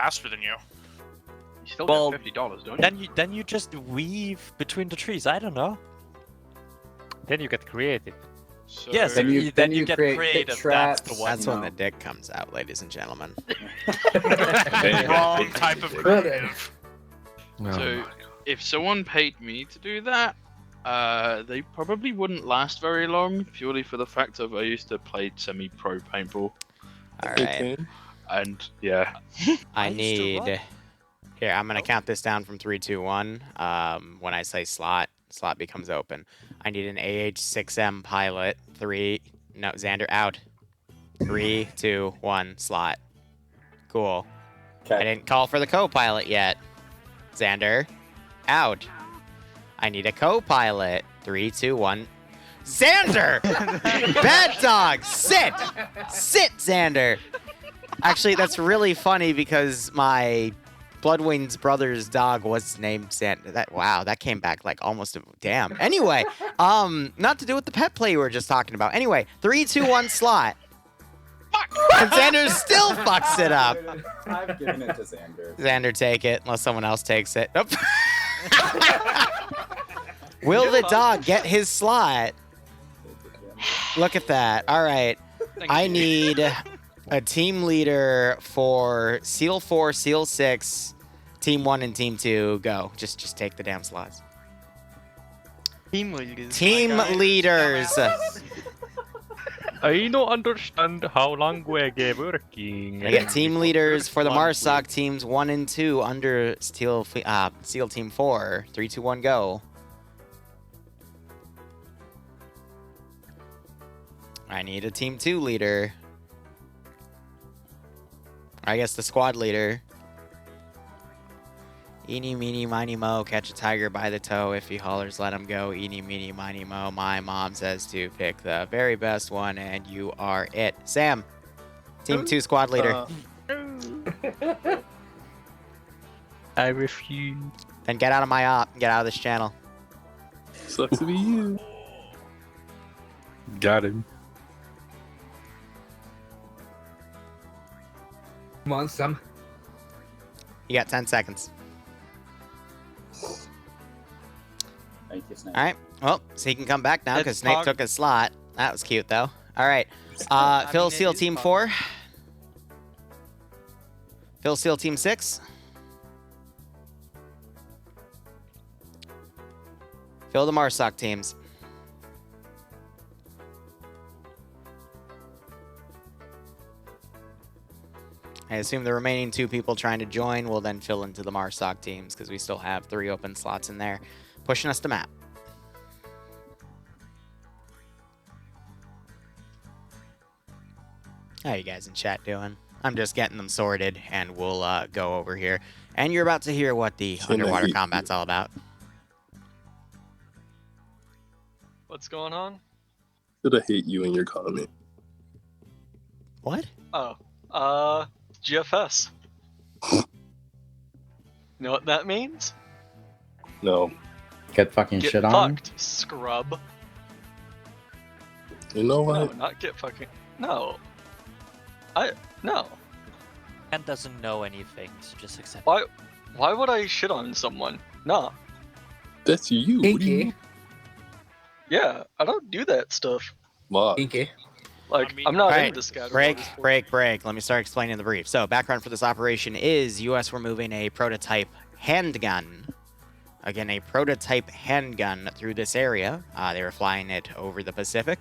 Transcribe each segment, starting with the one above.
faster than you. You still Well, get $50, don't you? Then you just weave between the trees. I don't know. Then you get creative. So, Yes, Then you get create creative. traps. That's the one. That's when the dick comes out, ladies and gentlemen. wrong type of creative. So, if someone paid me to do that, they probably wouldn't last very long, purely for the fact of I used to play semi-pro paintball, All right. and yeah. I used to need. what? Here, I'm gonna count this down from 3, 2, 1. When I say slot becomes open. I need an AH-6M pilot. No, Xander out. 3, 2, 1, slot. Cool. I Okay. didn't call for the co-pilot yet. Xander, out. I need a co-pilot. 3, 2, 1. Xander! Bad dog! Sit! Sit, Xander! Actually, that's really funny because my Bloodwing's brother's dog was named Xander. Wow, that came back like almost damn. Anyway, not to do with the pet play we were just talking about. Anyway, 3, 2, 1 slot. And Xander still fucks it up. I've given it to Xander. Xander, take it, unless someone else takes it. Nope. Will the dog get his slot? Look at that. All right. I need a team leader for Seal 4, Seal 6, Team 1, and Team 2. Go. Just take the damn slots. Team leaders. Team leaders. I don't understand how long we're working. I get team leaders for the MARCON teams 1 and 2 under Seal Team 4. 3, 2, 1, go. I need a Team 2 leader. I guess the squad leader. Eeny, meeny, miny, mo, catch a tiger by the toe. If he hollers, let him go. Eeny, meeny, miny, mo. My mom says to pick the very best one, and you are it. Sam, Team 2 squad leader. I refuse. Then get out of my op and get out of this channel. Sucks to be you. Got him. Come on, Sam. You got 10 seconds. Thank you, Snake. All right. Well, so he can come back now because Let's Snape talk- took his slot. That was cute, though. All right. Phil Seal Team 4. Phil Seal Team 6. Phil the MARCON teams. I assume the remaining 2 people trying to join will then fill into the MARCON teams because we still have 3 open slots in there, pushing us to map. How you guys in chat doing? I'm just getting them sorted, and we'll go over here. And you're about to hear what the underwater combat's all about. What's going on? Should I hate you in your comment? What? Oh, GFS. Know what that means? No. Get fucking Get shit on. fucked, scrub. You know No, what? not get fucking. No. No. And doesn't know anything, so just accept. Why would I shit on someone? No. That's you. What do you mean? Yeah, I don't do that stuff. Why? Inky. Like, I mean- I'm not Alright, into scatter. break. Let me start explaining the brief. So, background for this operation is U.S. were moving a prototype handgun. Again, a prototype handgun through this area. They were flying it over the Pacific.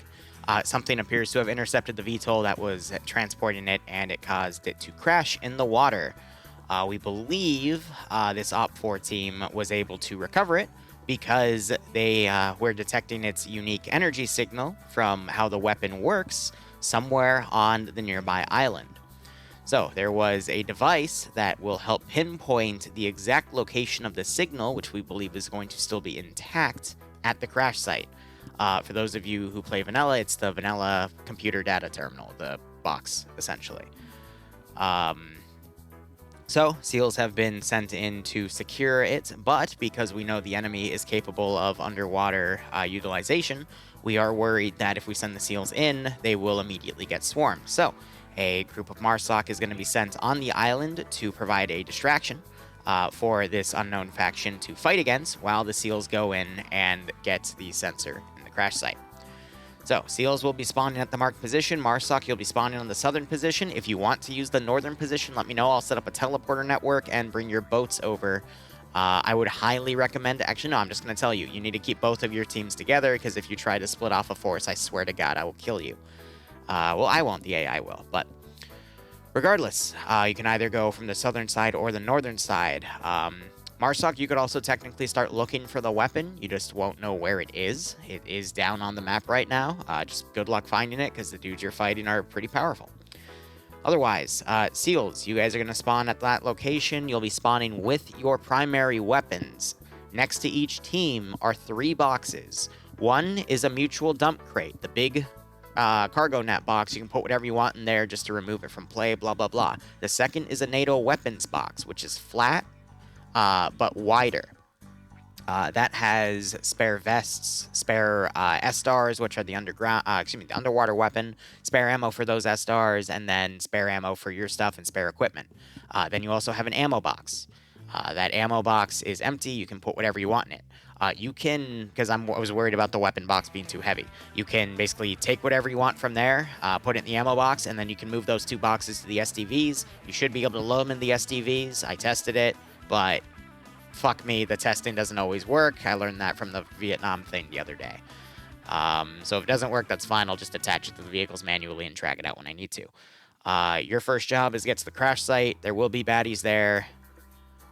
Something appears to have intercepted the VTOL that was transporting it, and it caused it to crash in the water. We believe this Op4 team was able to recover it because they were detecting its unique energy signal from how the weapon works somewhere on the nearby island. So there was a device that will help pinpoint the exact location of the signal, which we believe is going to still be intact at the crash site. For those of you who play vanilla, it's the vanilla computer data terminal, the box, essentially. So, SEALs have been sent in to secure it, but because we know the enemy is capable of underwater utilization, we are worried that if we send the SEALs in, they will immediately get swarmed. So, a group of MARSOC is going to be sent on the island to provide a distraction for this unknown faction to fight against while the SEALs go in and get the sensor in the crash site. So, SEALs will be spawning at the marked position. MARSOC, you'll be spawning on the southern position. If you want to use the northern position, let me know. I'll set up a teleporter network and bring your boats over. I would highly recommend... Actually, no, I'm just going to tell you. You need to keep both of your teams together, because if you try to split off a force, I swear to God, I will kill you. Well, I won't. The AI will, but... Regardless, you can either go from the southern side or the northern side. MARSOC, you could also technically start looking for the weapon. You just won't know where it is. It is down on the map right now. Just good luck finding it, because the dudes you're fighting are pretty powerful. Otherwise, SEALs, you guys are going to spawn at that location. You'll be spawning with your primary weapons. Next to each team are 3 boxes. One is a mutual dump crate, the big cargo net box. You can put whatever you want in there just to remove it from play, blah, blah, blah. The second is a NATO weapons box, which is flat, but wider. That has spare vests, spare S-stars, which are the the underwater weapon, spare ammo for those S-stars, and then spare ammo for your stuff and spare equipment. Then you also have an ammo box. That ammo box is empty. You can put whatever you want in it. You can, because I was worried about the weapon box being too heavy, you can basically take whatever you want from there, put it in the ammo box, and then you can move those 2 boxes to the SDVs. You should be able to load them in the SDVs. I tested it, but fuck me, the testing doesn't always work. I learned that from the Vietnam thing the other day. So if it doesn't work, that's fine. I'll just attach it to the vehicles manually and drag it out when I need to. Your first job is to get to the crash site. There will be baddies there.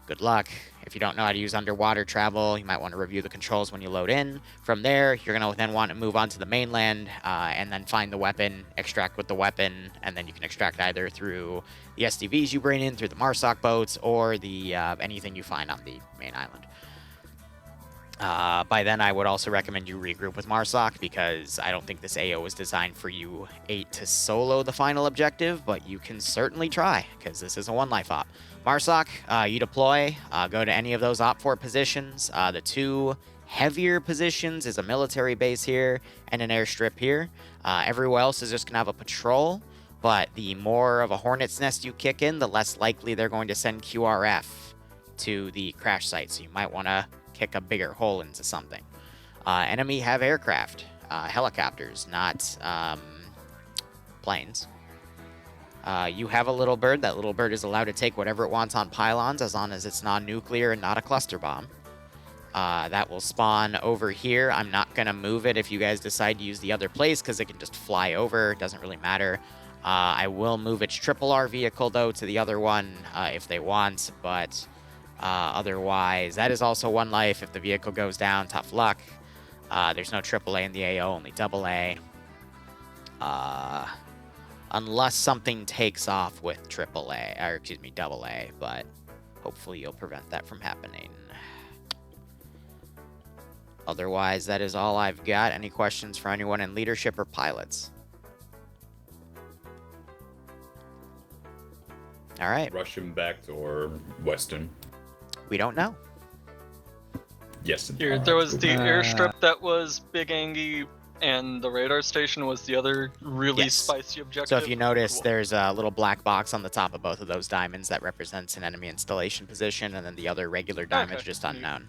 Good luck. If you don't know how to use underwater travel, you might want to review the controls when you load in. From there, you're going to then want to move on to the mainland and then find the weapon, extract with the weapon, and then you can extract either through the SDVs you bring in, through the MARSOC boats, or the anything you find on the main island. By then, I would also recommend you regroup with MARSOC, because I don't think this AO was designed for you 8 to solo the final objective, but you can certainly try, because this is a 1-life op. MARSOC, you deploy, go to any of those Op 4 positions. The 2 heavier positions is a military base here and an airstrip here. Everywhere else is just going to have a patrol, but the more of a hornet's nest you kick in, the less likely they're going to send QRF to the crash site, so you might want to kick a bigger hole into something. Enemy have aircraft, helicopters, not planes. You have a little bird. That little bird is allowed to take whatever it wants on pylons, as long as it's non-nuclear and not a cluster bomb. That will spawn over here. I'm not going to move it if you guys decide to use the other place, because it can just fly over. It doesn't really matter. I will move its RRR vehicle, though, to the other one if they want, but otherwise, that is also 1 life. If the vehicle goes down, tough luck. There's no AAA in the AO, only AA. Unless something takes off with AAA, or excuse me, AA, but hopefully you'll prevent that from happening. Otherwise, that is all I've got. Any questions for anyone in leadership or pilots? All right. Russian backed or Western? We don't know. Yes. Here, there was the airstrip that was Big Angie, and the radar station was the other really Yes. spicy objective. So if you notice, Cool. there's a little black box on the top of both of those diamonds that represents an enemy installation position, and then the other regular diamond's Okay. just unknown.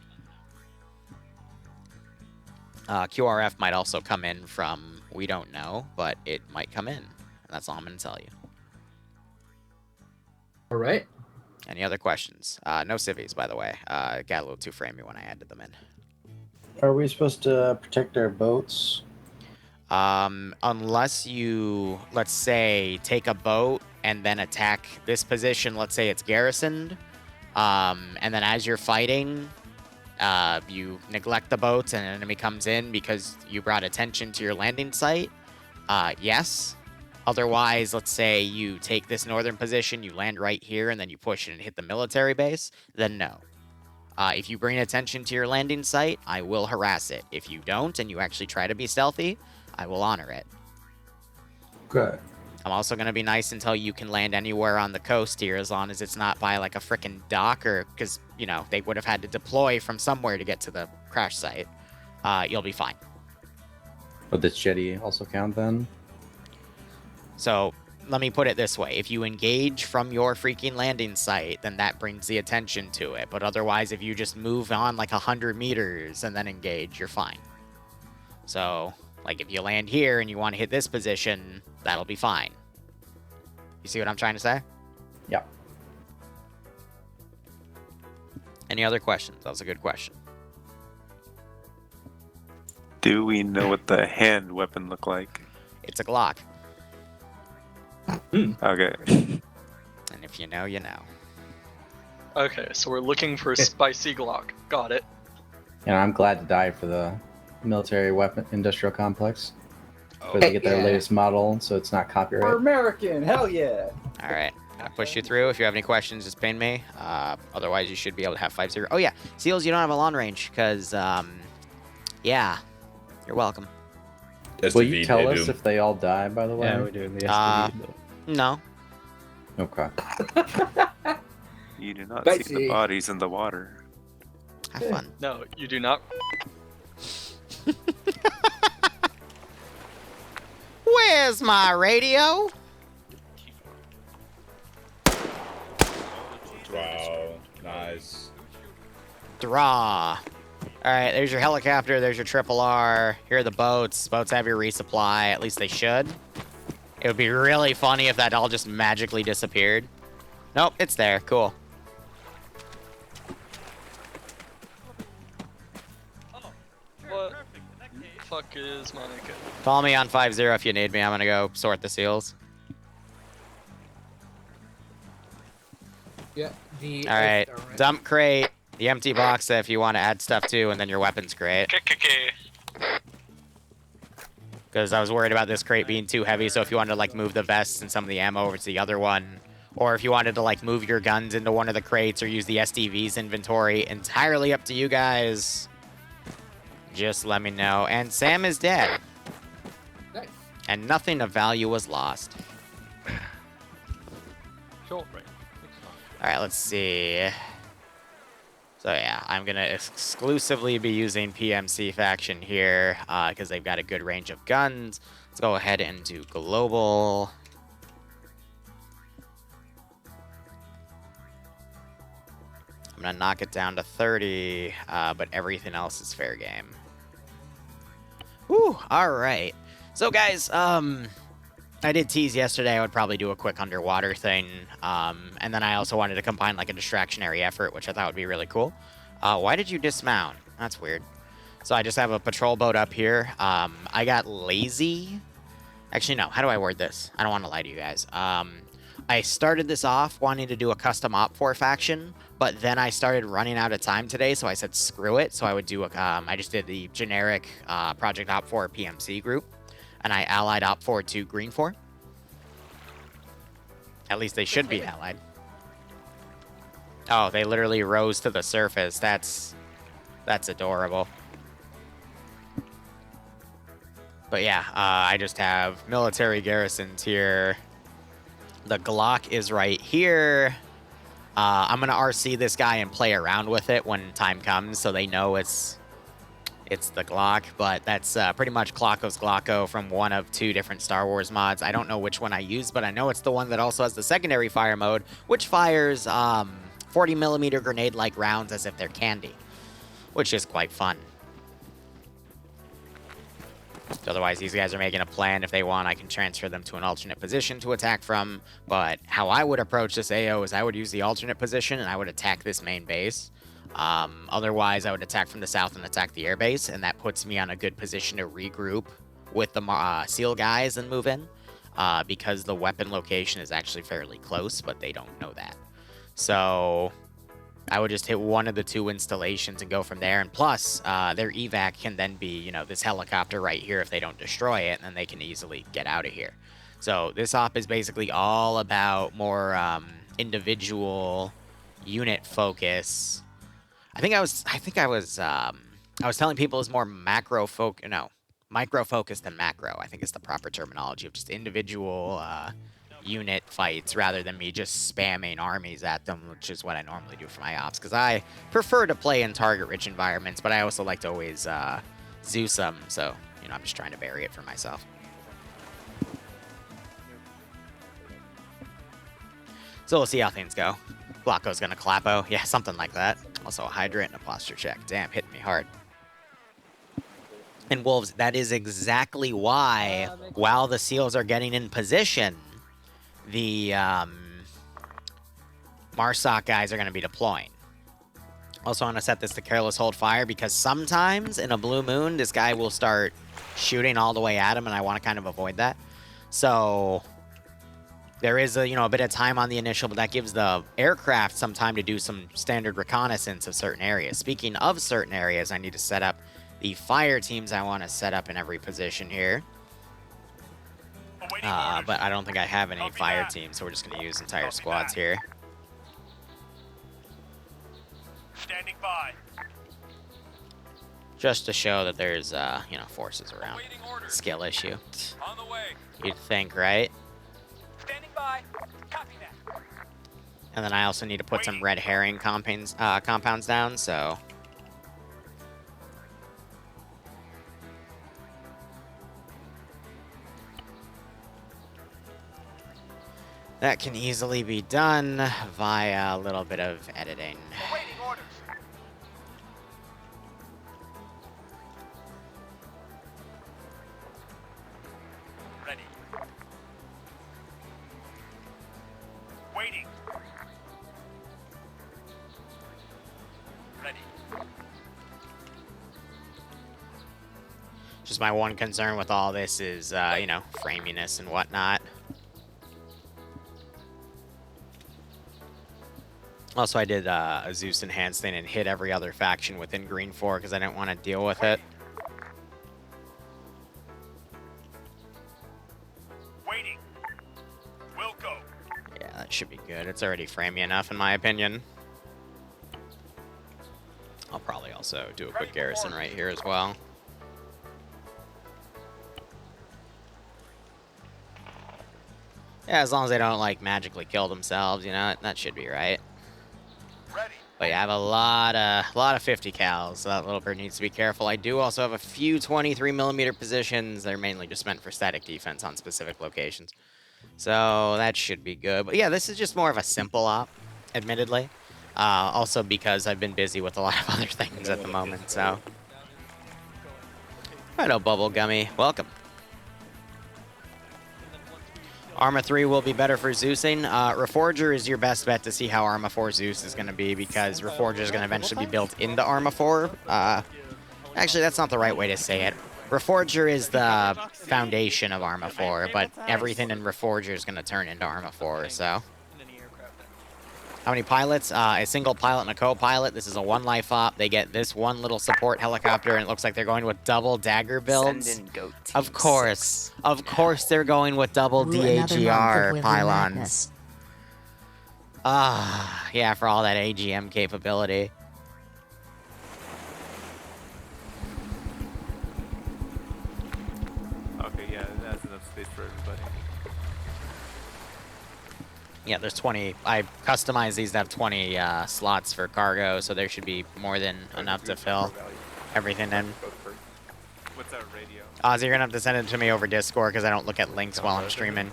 QRF might also come in from, we don't know, but it might come in. And that's all I'm going to tell you. All right. Any other questions? No civvies, by the way. Got a little too framey when I added them in. Are we supposed to protect our boats? Unless you, let's say, take a boat and then attack this position, let's say it's garrisoned, and then as you're fighting, you neglect the boats and an enemy comes in because you brought attention to your landing site, yes. Otherwise, let's say you take this northern position, you land right here, and then you push and hit the military base, then no. If you bring attention to your landing site, I will harass it. If you don't, and you actually try to be stealthy, I will honor it. Good. I'm also going to be nice and tell you can land anywhere on the coast here, as long as it's not by like a frickin' dock, or because, you know, they would have had to deploy from somewhere to get to the crash site. You'll be fine. Would the jetty also count then? So let me put it this way. If you engage from your freaking landing site, then that brings the attention to it. But otherwise, if you just move on like 100 meters and then engage, you're fine. So, like if you land here and you want to hit this position, that'll be fine. You see what I'm trying to say? Yeah. Any other questions? That was a good question. Do we know what the hand weapon look like? It's a Glock. Okay. And if you know, you know. Okay, so we're looking for a spicy Glock. Got it. And I'm glad to die for the military weapon industrial complex. So they get their latest model, so it's not We're copyright. American. Hell yeah. All right. I'll push you through. If you have any questions, just ping me. Otherwise, you should be able to have 5-0. Oh, yeah. Seals, you don't have a long range because, yeah. You're welcome. Will you tell us if they all die, by the way? Yeah, we do in the STV. No. Okay. You do not see the bodies in the water. Have fun. No, you do not. Where's my radio? Wow, nice. Draw. All right, there's your helicopter. There's your triple R. Here are the boats. Boats have your resupply. At least they should. It would be really funny if that all just magically disappeared. Nope, it's there. Cool. What fuck is Monica? Call me on 5-0 if you need me. I'm going to go sort the seals. Yeah. The All right. Dump crate. The empty box if you want to add stuff to, and then your weapons crate. Because I was worried about this crate being too heavy, so if you wanted to like move the vests and some of the ammo over to the other one, or if you wanted to like move your guns into one of the crates or use the SDV's inventory, entirely up to you guys. Just let me know. And Sam is dead. Nice. And nothing of value was lost. Short range. All right, let's see. So yeah, I'm gonna exclusively be using PMC faction here because they've got a good range of guns. Let's go ahead and do global. I'm gonna knock it down to 30, but everything else is fair game. Whew, all right. So guys, I did tease yesterday I would probably do a quick underwater thing, and then I also wanted to combine like a distractionary effort, which I thought would be really cool. Why did you dismount? That's weird. So I just have a patrol boat up here. I got lazy. Actually, no. How do I word this? I don't want to lie to you guys. I started this off wanting to do a custom op for faction, but then I started running out of time today, so I said screw it. So I would do a, I just did the generic Project Op 4 PMC group, and I allied Op 4 to Green 4. At least they should be allied. Oh, they literally rose to the surface. That's adorable. But yeah, I just have military garrisons here. The Glock is right here. I'm going to RC this guy and play around with it when time comes so they know it's the Glock. But that's pretty much Glocko's Glocko from one of 2 different Star Wars mods. I don't know which one I use, but I know it's the one that also has the secondary fire mode, which fires 40mm grenade-like rounds as if they're candy, which is quite fun. Otherwise, these guys are making a plan. If they want, I can transfer them to an alternate position to attack from. But how I would approach this AO is I would use the alternate position, and I would attack this main base. Otherwise, I would attack from the south and attack the airbase, and that puts me on a good position to regroup with the SEAL guys and move in. Because the weapon location is actually fairly close, but they don't know that. So I would just hit one of the 2 installations and go from there. And plus, their evac can then be, you know, this helicopter right here if they don't destroy it, and then they can easily get out of here. So this op is basically all about more individual unit focus. I was telling people it's more micro focus than macro. I think is the proper terminology of just individual unit fights rather than me just spamming armies at them, which is what I normally do for my ops, because I prefer to play in target-rich environments, but I also like to always Zeus them, so, you know, I'm just trying to bury it for myself. So we'll see how things go. Blocko's gonna clappo. Yeah, something like that. Also a hydrant and a posture check. Damn, hit me hard. And Wolves, that is exactly why, while the Seals are getting in position, the MARCON guys are going to be deploying. Also, I want to set this to careless hold fire because sometimes in a blue moon, this guy will start shooting all the way at him, and I want to kind of avoid that. So there is a bit of time on the initial, but that gives the aircraft some time to do some standard reconnaissance of certain areas. Speaking of certain areas, I need to set up the fire teams I want to set up in every position here. But I don't think I have any fire teams, so we're just going to use entire squads here. Standing by. Just to show that there's, forces around. Skill issue. On the way. You'd think, right? Standing by. Copy that. And then I also need to put some red herring compounds down, so... that can easily be done via a little bit of editing. Awaiting orders. Ready. Waiting. Ready. Just my one concern with all this is, framiness and whatnot. Also, I did a Zeus enhanced thing and hit every other faction within Green 4 because I didn't want to deal with it. Waiting. Will go. Yeah, that should be good. It's already framey enough, in my opinion. I'll probably also do a quick garrison right here as well. Yeah, as long as they don't, magically kill themselves, that should be right. Ready. But yeah, I have a lot of 50 cals, so that little bird needs to be careful. I do also have a few 23mm positions. They're mainly just meant for static defense on specific locations. So that should be good. But yeah, this is just more of a simple op, admittedly. Also because I've been busy with a lot of other things at the moment, so. Righto, Bubble Gummy. Welcome. Arma 3 will be better for Zeusing. Reforger is your best bet to see how Arma 4 Zeus is going to be because Reforger is going to eventually be built into Arma 4. Actually, that's not the right way to say it. Reforger is the foundation of Arma 4, but everything in Reforger is going to turn into Arma 4, so. How many pilots? A single pilot and a co-pilot. This is a one-life op. They get this one little support helicopter, and it looks like they're going with double dagger builds. Of course. Of course they're going with double DAGR pylons. Yeah, for all that AGM capability. Okay, yeah, that's enough space for everybody. Yeah, there's 20. I customized these to have 20 slots for cargo, so there should be more than enough to fill everything in. What's that radio? Ozzy, you're going to have to send it to me over Discord because I don't look at links while I'm streaming.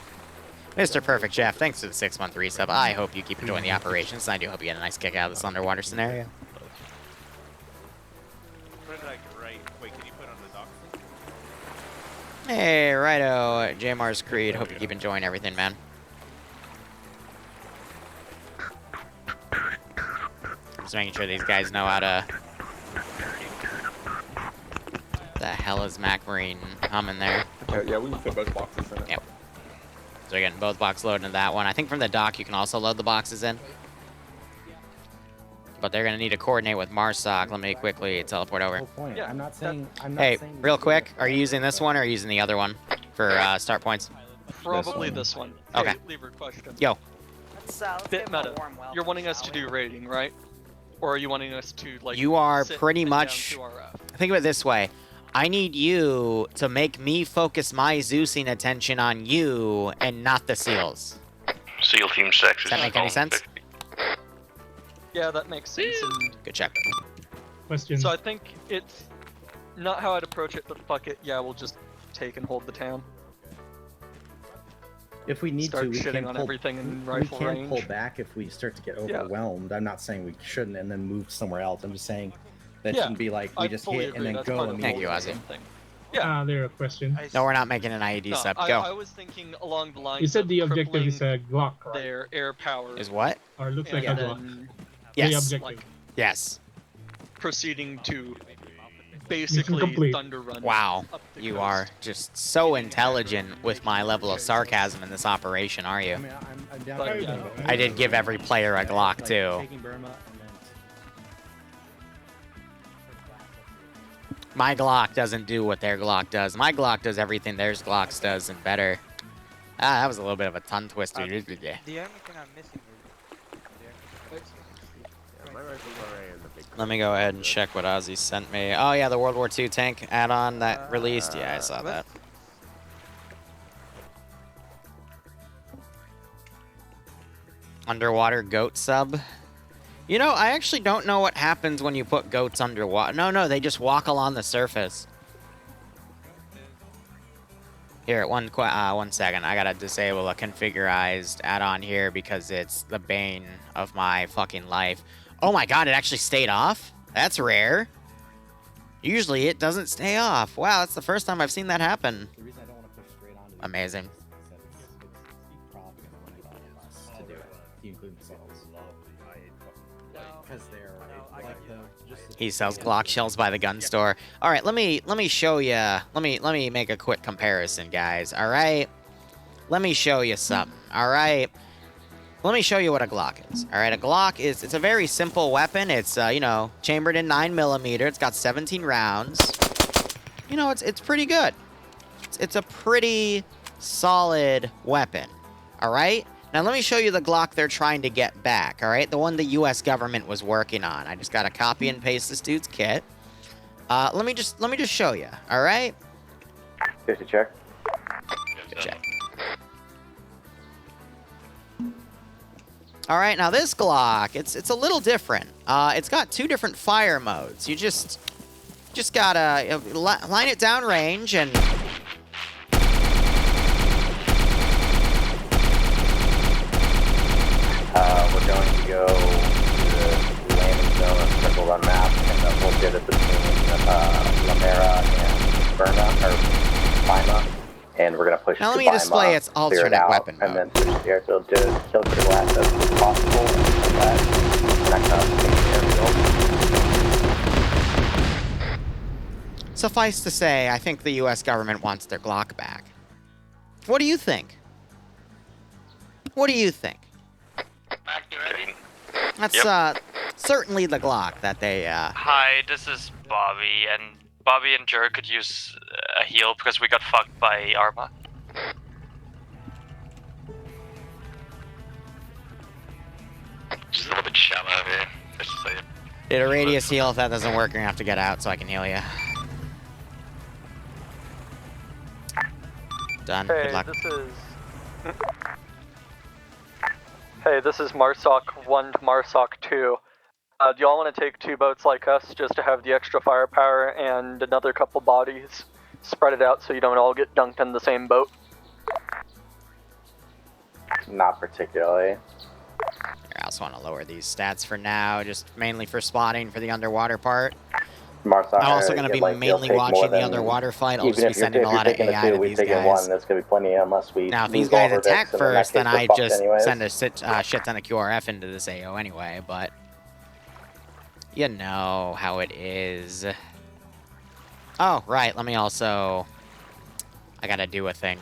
Mr. Perfect Jeff, thanks for the 6-month resub. I hope you keep enjoying the operations, and I do hope you get a nice kick out of this underwater scenario. Put it right. Wait, can you put it on the dock? Hey, righto, JMR's Creed. Hope you keep enjoying everything, man. Just making sure these guys know how to... The hell is Mac Marine humming there? Yeah, we can put both boxes in it. Yep. So we're getting both boxes loaded into that one. I think from the dock you can also load the boxes in. But they're going to need to coordinate with MARCON. Let me quickly teleport over. Yeah, I'm not saying. Hey, real quick, are you using this one or are you using the other one for start points? Probably this one. Okay. Hey, leave a question. Yo. Bit meta. You're wanting us to do raiding, right? Or are you wanting us to, like, You are sit pretty and much... down to RF? Think of it this way. I need you to make me focus my Zeusing attention on you and not the SEALs. SEAL Team 6 Does that make any sense? Yeah, that makes sense. And Good check. Question. so I think it's not how I'd approach it, but fuck it. Yeah, we'll just take and hold the town. If we need start to, we shitting can on pull, everything in we rifle can range. pull back if we start to get Yeah. overwhelmed. I'm not saying we shouldn't and then move somewhere else. I'm just saying that Yeah, shouldn't be like we I just fully hit and agree. then That's go part of Thank immediately. you, holding Ozzy. something. Yeah. There a question. No, we're not making an IED No, sub. I Go. was thinking along the lines You said of the objective crippling is a Glock, right? their air power. Is what? Or it looks and like a Glock. then The Yes. objective. like Yes. proceeding to basically complete. thunder run. Wow. up the You coast. are just so intelligent with my level of sarcasm in this operation, are you? I mean, I'm down But, for yeah. everything, but I did give every player a Glock, like, too. taking Burma and then My Glock doesn't do what their Glock does. My Glock does everything their Glocks does and better. Ah, that was a little bit of a tongue twister. The only thing I'm missing is... Let me go ahead and check what Ozzy sent me. Oh yeah, the World War II tank add-on that released. Yeah, I saw that. Underwater goat sub. You know, I actually don't know what happens when you put goats underwater. No, they just walk along the surface. Here, one second. I gotta disable a configurized add-on here because it's the bane of my fucking life. Oh my god, it actually stayed off? That's rare. Usually it doesn't stay off. Wow, that's the first time I've seen that happen. the reason I don't want to push straight onto Amazing. is that it's probably going to run out of us to do it, including themselves. Because they're like He sells Glock shells by the gun store. All right, let me show you. Let me make a quick comparison, guys. All right, let me show you something. All right, let me show you what a Glock is. All right, a Glock it's a very simple weapon. It's you know, chambered in 9mm. It's got 17 rounds. You know, it's pretty good. It's a pretty solid weapon. All right. Now, let me show you the Glock they're trying to get back, all right? The one the U.S. government was working on. I just got to copy and paste this dude's kit. Let me just show you, all right? Just a check. Good check. All right, now this Glock, it's a little different. It's got 2 different fire modes. You just gotta line it down range and... We're going to go to the landing zone of Circle Run map, and we'll get it between Lamera and Burma, or Bima, and we're going to push Now to let me Bima, display its clear it alternate out, weapon and mode. then switch the airfield to kill critical assets as possible, and that connect up to the airfield. Suffice to say, I think the U.S. government wants their Glock back. What do you think? What do you think? Activating. That's certainly the Glock that they Hi, this is Bobby, and Bobby and Jer could use a heal because we got fucked by Arma. Just a little bit shallow here. Let's just say it. did a radius heal. If that doesn't work, you're gonna have to get out so I can heal you. Done. Good luck. This is Marsoc 1 to Marsoc 2. Do y'all want to take 2 boats like us just to have the extra firepower and another couple bodies? Spread it out so you don't all get dunked in the same boat. Not particularly. Here, I also want to lower these stats for now, just mainly for spotting for the underwater part. Marsoc, I'm also going to be mainly watching the underwater fight. I'll just be sending a lot of AI to these guys. That's going to be plenty unless we Now, if these lose all guys our attack decks, and in that first, then case, we're I fucked just anyways. send a shit ton of QRF into this AO anyway, but you know how it is. Oh, right, let me also... I gotta do a thing.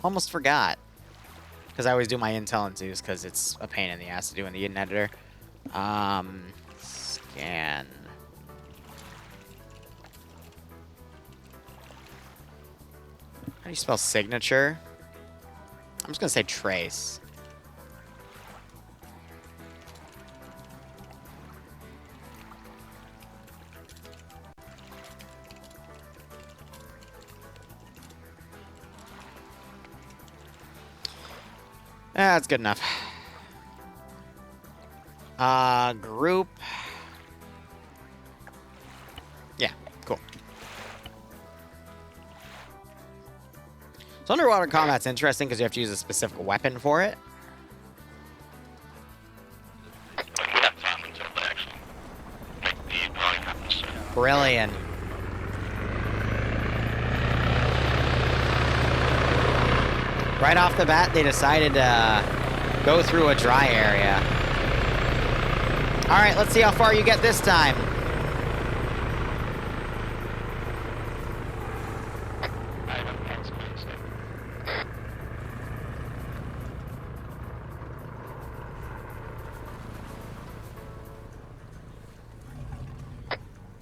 Almost forgot. Because I always do my intel in Zeus, because it's a pain in the ass to do in the in editor. Scan. How do you spell signature? I'm just gonna say trace. That's good enough. Group. Yeah, cool. So underwater combat's interesting because you have to use a specific weapon for it. We have time until they actually make the drawing happen. So. Brilliant. Right off the bat, they decided to go through a dry area. All right, let's see how far you get this time.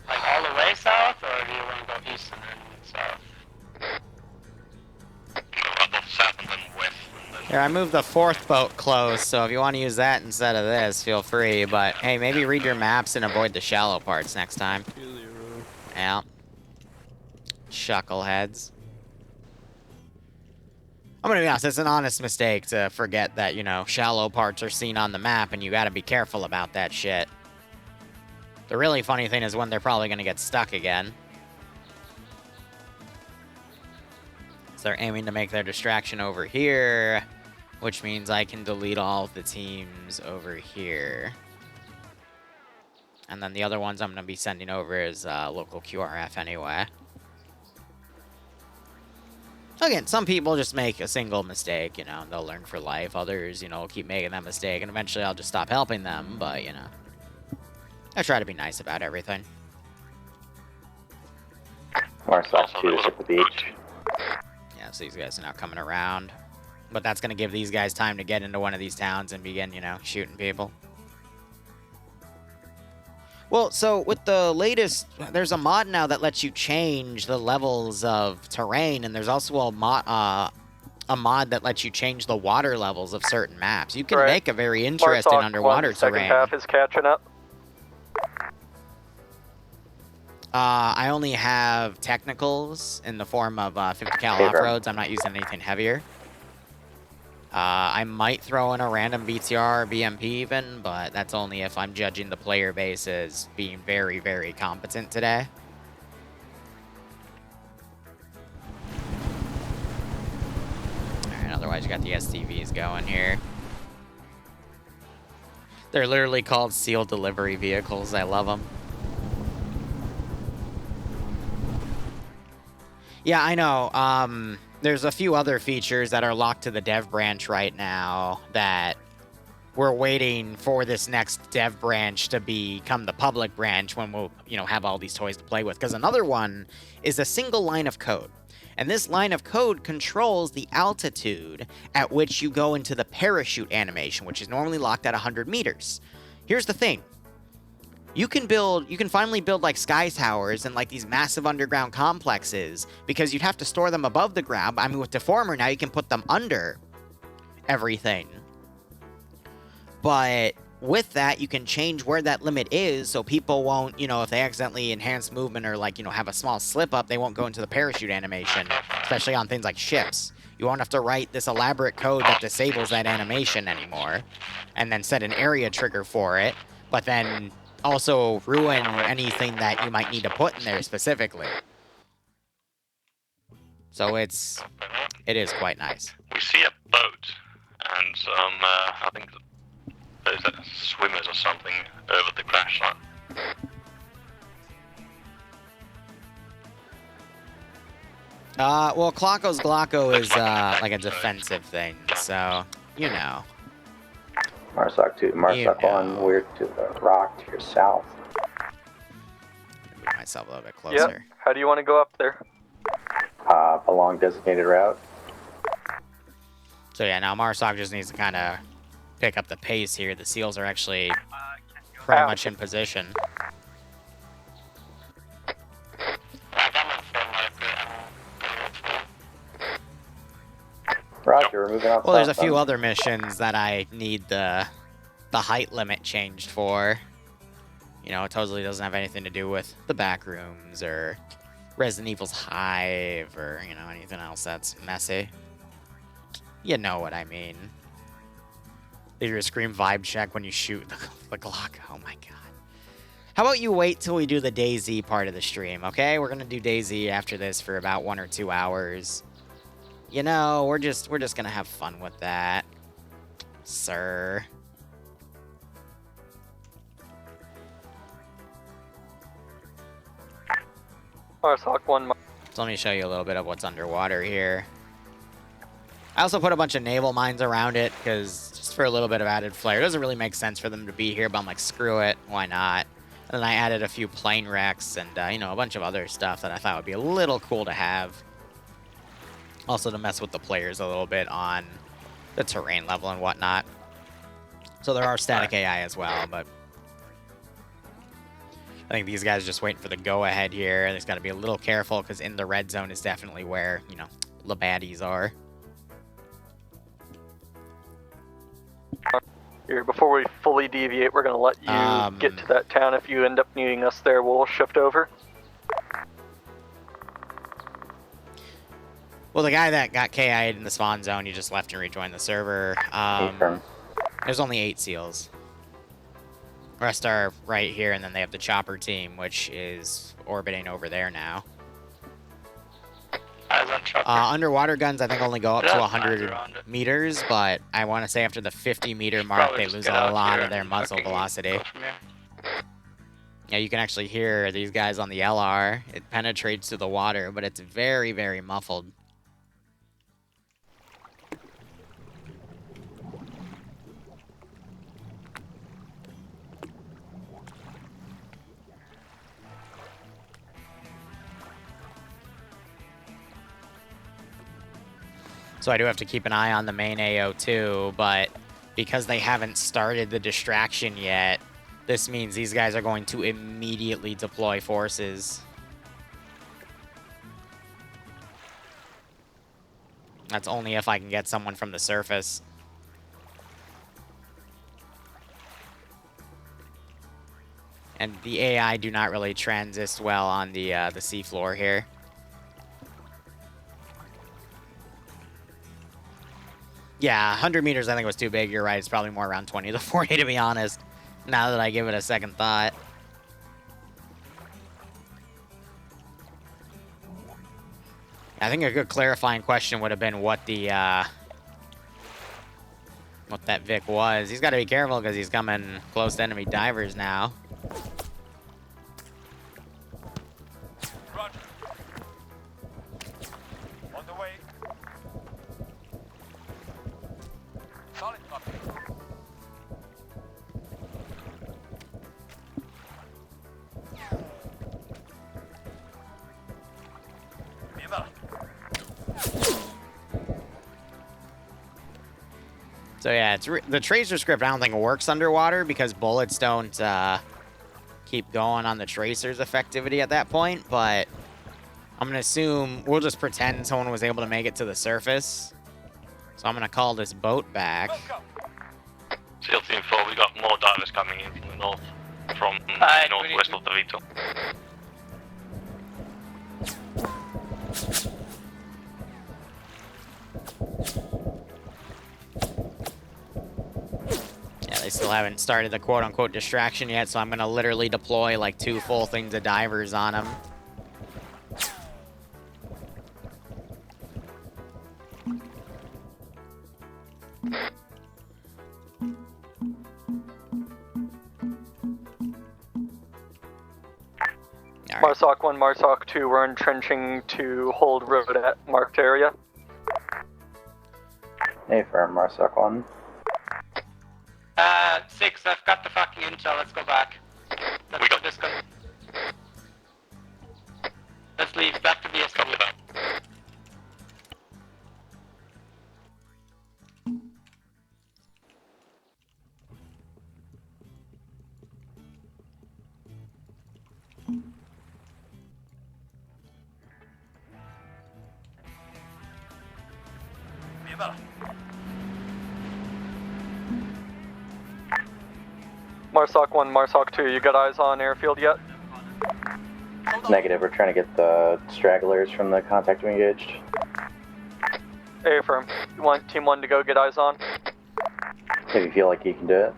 Like all the way south, or do you want to go east and then south? Here, I moved the 4th boat close, so if you want to use that instead of this, feel free. But, hey, maybe read your maps and avoid the shallow parts next time. Yeah. Chuckleheads. I'm gonna be honest, it's an honest mistake to forget that, you know, shallow parts are seen on the map, and you gotta be careful about that shit. The really funny thing is when they're probably gonna get stuck again. So they're aiming to make their distraction over here, which means I can delete all of the teams over here. And then the other ones I'm going to be sending over is local QRF anyway. Again, some people just make a single mistake, you know, and they'll learn for life. Others, you know, will keep making that mistake, and eventually I'll just stop helping them, but, you know. I try to be nice about everything. Marcel 2 is at the beach. Yeah, so these guys are now coming around. But that's going to give these guys time to get into one of these towns and begin, you know, shooting people. Well, so with the latest, there's a mod now that lets you change the levels of terrain, and there's also a mod that lets you change the water levels of certain maps. You can make a very interesting underwater terrain. Second half is catching up. I only have technicals in the form of 50 cal off-roads. I'm not using anything heavier. I might throw in a random BTR or BMP even, but that's only if I'm judging the player base as being very, very competent today. Alright, otherwise you got the STVs going here. They're literally called seal delivery vehicles. I love them. Yeah, I know. There's a few other features that are locked to the dev branch right now that we're waiting for this next dev branch to become the public branch when we'll, you know, have all these toys to play with. Because another one is a single line of code. And this line of code controls the altitude at which you go into the parachute animation, which is normally locked at 100 meters. Here's the thing. You can finally build like sky towers and like these massive underground complexes because you'd have to store them above the ground. I mean, with Deformer now you can put them under everything. But with that, you can change where that limit is so people won't, you know, if they accidentally enhance movement or like, you know, have a small slip up, they won't go into the parachute animation, especially on things like ships. You won't have to write this elaborate code that disables that animation anymore and then set an area trigger for it, but then also ruin anything that you might need to put in there specifically. So it is quite nice. We see a boat and some, I think those are swimmers or something over the crash line. Well, Glocko's Glocko is like a defensive thing, so you know. Marsoc 2, Marsoc 1, we're to the rock to your south. Move myself a little bit closer. Yep. How do you want to go up there? Along designated route. So yeah, now Marsoc just needs to kind of pick up the pace here. The seals are actually pretty much in position. Roger, we're moving on. Well, there's a few other missions that I need the height limit changed for. You know, it totally doesn't have anything to do with the back rooms or Resident Evil's Hive or, you know, anything else that's messy. You know what I mean. Leave your scream vibe check when you shoot the Glock. Oh my god. How about you wait till we do the DayZ part of the stream, okay? We're gonna do DayZ after this for about 1 or 2 hours. You know, we're just gonna have fun with that, sir. Marsoc 1. So let me show you a little bit of what's underwater here. I also put a bunch of naval mines around it, because just for a little bit of added flair. It doesn't really make sense for them to be here, but I'm like, screw it, why not? And then I added a few plane wrecks and, you know, a bunch of other stuff that I thought would be a little cool to have. Also to mess with the players a little bit on the terrain level and whatnot. So there are static AI as well, but I think these guys are just waiting for the go-ahead here. They just got to be a little careful, because in the red zone is definitely where, you know, the baddies are. Here, before we fully deviate, we're going to let you get to that town. If you end up needing us there, we'll shift over. Well, the guy that got KI'd in the spawn zone, he just left and rejoined the server. There's only 8 seals. The rest are right here, and then they have the chopper team, which is orbiting over there now. Underwater guns, I think, only go up to 100 meters, but I want to say after the 50-meter mark, they lose a lot of their muzzle velocity. Yeah, you can actually hear these guys on the LR. It penetrates to the water, but it's very, very muffled. So I do have to keep an eye on the main AO too, but because they haven't started the distraction yet, this means these guys are going to immediately deploy forces. That's only if I can get someone from the surface. And the AI do not really transist well on the seafloor here. Yeah, 100 meters I think was too big. You're right. It's probably more around 20 to 40, to be honest, now that I give it a second thought. I think a good clarifying question would have been what the what that Vic was. He's got to be careful because he's coming close to enemy divers now. Roger. On the way. Solid copy. So yeah, it's the tracer script I don't think works underwater because bullets don't keep going on the tracer's effectivity at that point, but I'm gonna assume we'll just pretend someone was able to make it to the surface. So I'm gonna call this boat back. SEAL Team 4, we got more divers coming in from the north, from northwest of the Vito. Yeah, they still haven't started the quote-unquote distraction yet, so I'm gonna literally deploy like 2 full things of divers on them. Marsoc 1, Marsoc 2, we're entrenching to hold road at marked area. Hey, firm, Marsoc 1. 6, I've got the fucking intel, let's go back. We got this. Let's leave, back to VS. Copy that. Marsoc 1, Marsoc 2, you got eyes on airfield yet? Negative, we're trying to get the stragglers from the contact we engaged. A firm. You want Team 1 to go get eyes on? If you feel like you can do it.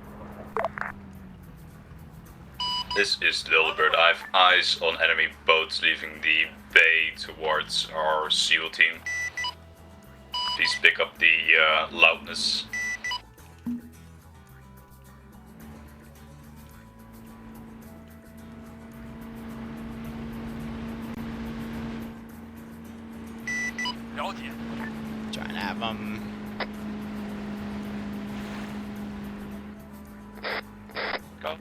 This is Lilbert. I have eyes on enemy boats leaving the bay towards our SEAL team. please pick up the loudness. Trying to have them. Go.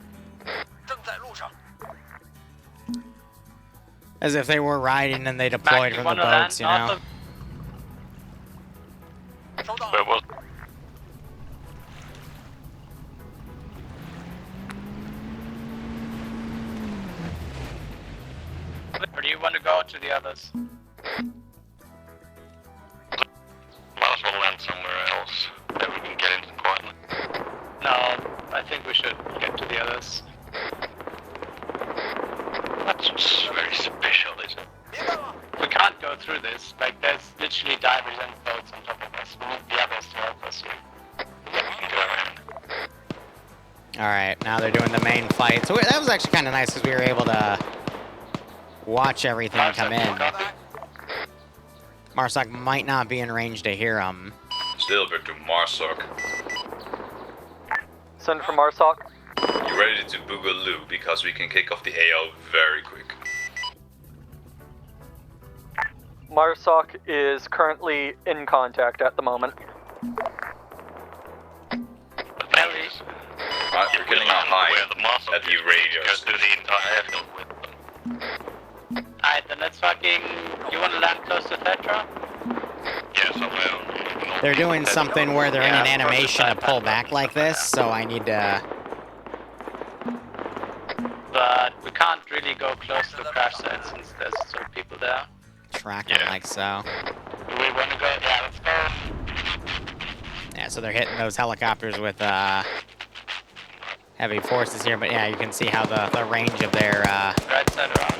As if they were riding and they deployed from the boats, you know? Where was? Or do you want to go to the others? Might as well land somewhere else that we can get into quietly. No, I think we should get to the others. That's very special, is it? We can't go through this. Like, there's literally divers and boats on top of us. We need the others to help us here. Yeah, we can go around. Alright, now they're doing the main fight. So that was actually kind of nice because we were able to watch everything come in. Marsoc might not be in range to hear them. Dilbert to Marsoc. Send for Marsoc. You ready to boogaloo because we can kick off the AO very quick. Marsoc is currently in contact at the moment. Right, we're getting a high at the radios. Go through the entire airfield with them. Alright, then let's fucking... You want to land close to Thetra? Yeah, somewhere. They're doing something where they're in an animation to pull back like this, so I need to... But we can't really go close to the crash site since there's still people there. track them like so. Do we want to go? Yeah, let's go. Yeah, so they're hitting those helicopters with heavy forces here, but yeah, you can see how the range of their right side around.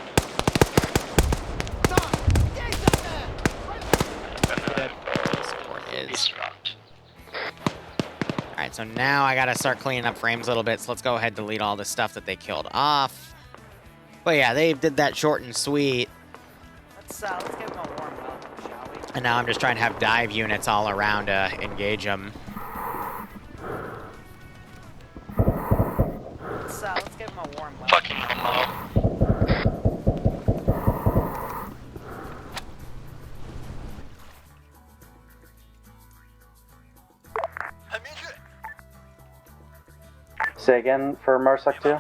support is. Alright, so now I gotta start cleaning up frames a little bit, so let's go ahead and delete all the stuff that they killed off. But yeah, they did that short and sweet. Let's give them a warm welcome, shall we? And now I'm just trying to have dive units all around to engage them. Let's give them a warm welcome. Fucking homo. Say again for Marsoc 2?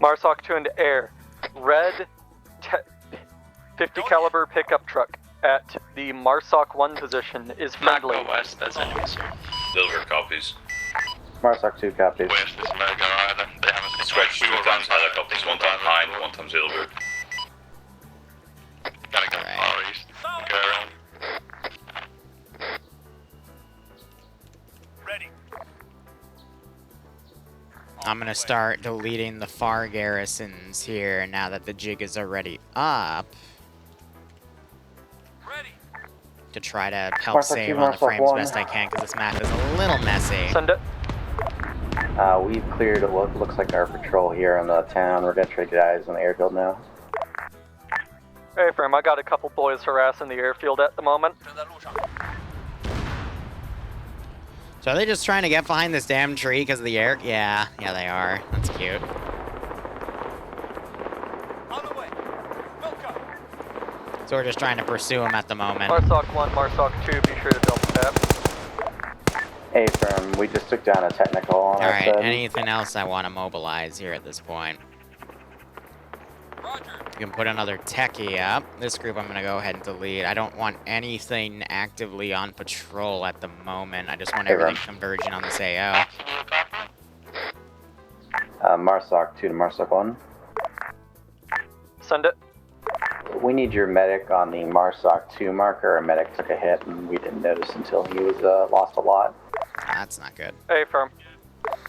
Marsoc 2 into air. Red 50 caliber pickup truck at the Marsoc 1 position is friendly. Not go west, that's enemies here. Silver copies. Marsoc 2 copies. West is no go either. They haven't Scratch 2 times helicopters, 1 time Hind, 1 time Silver. Gotta go far east. Go around. I'm gonna start deleting the far garrisons here now that the jig is already up. To try to help Marsoc save 2, on the Marsoc frames 1. best I can, because this map is a little messy. Send it. We've cleared what looks like our patrol here in the town. We're gonna try to get eyes on the airfield now. Hey, Frame, I got a couple boys harassing the airfield at the moment. So are they just trying to get behind this damn tree because of the air? Yeah, they are. That's cute. So we're just trying to pursue them at the moment. Marsoc 1, Marsoc 2, be sure to double tap. Hey, firm, we just took down a technical on our Alright, side. anything else I want to mobilize here at this point? You can put another techie up. This group I'm going to go ahead and delete. I don't want anything actively on patrol at the moment. I just want everything converging on this AO. Marsoc 2 to Marsoc 1. Send it. We need your medic on the Marsoc 2 marker. Our medic took a hit and we didn't notice until he was lost a lot. That's not good. Hey, Firm.